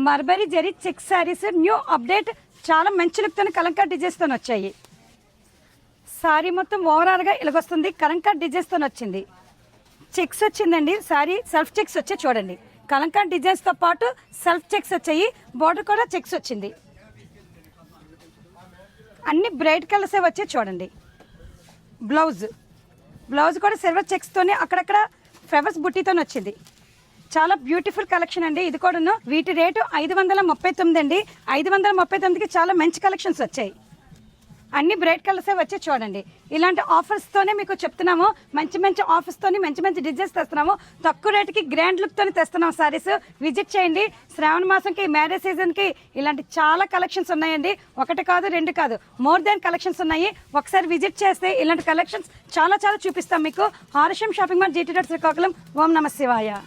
మర్బరీ zari check saris new update, చాలా మంచి లుక్తో కలంకారీ డిజైన్స్తో వచ్చాయి. శారీ మొత్తం ఓవరాల్గా ఇలాగొస్తుంది, కలంకారీ డిజైన్స్తో వచ్చింది. చెక్స్ వచ్చిందండి, శారీ సెల్ఫ్ చెక్స్ వచ్చాయి చూడండి. కలంకారీ డిజైన్స్తో పాటు సెల్ఫ్ చెక్స్ వచ్చాయి, బార్డర్ కూడా చెక్స్ వచ్చింది. అన్ని బ్రైట్ కలర్సే వచ్చాయి చూడండి. బ్లౌజ్ కూడా సిల్వర్ చెక్స్తోనే అక్కడక్కడ ఫ్లవర్స్ బుట్టీతో వచ్చింది. చాలా బ్యూటిఫుల్ కలెక్షన్ అండి. ఇది కూడాను వీటి రేటు 539 అండి. 539కి చాలా మంచి కలెక్షన్స్ వచ్చాయి. అన్ని బ్రైట్ కలర్సే వచ్చి చూడండి. ఇలాంటి ఆఫర్స్తోనే మీకు చెప్తున్నాము, మంచి మంచి ఆఫర్స్తోని మంచి మంచి డిజైన్స్ తెస్తున్నాము. తక్కువ రేటుకి గ్రాండ్ లుక్తోని తెస్తున్నాం సారీస్. విజిట్ చేయండి. శ్రావణ మాసంకి, మ్యారేజ్ సీజన్కి ఇలాంటి చాలా కలెక్షన్స్ ఉన్నాయండి. ఒకటి కాదు, రెండు కాదు, మోర్ దాన్ కలెక్షన్స్ ఉన్నాయి. ఒకసారి విజిట్ చేస్తే ఇలాంటి కలెక్షన్స్ చాలా చాలా చూపిస్తాం మీకు. Harisham shopping mall, GT road, Srikakulam. ఓం నమ శివాయ.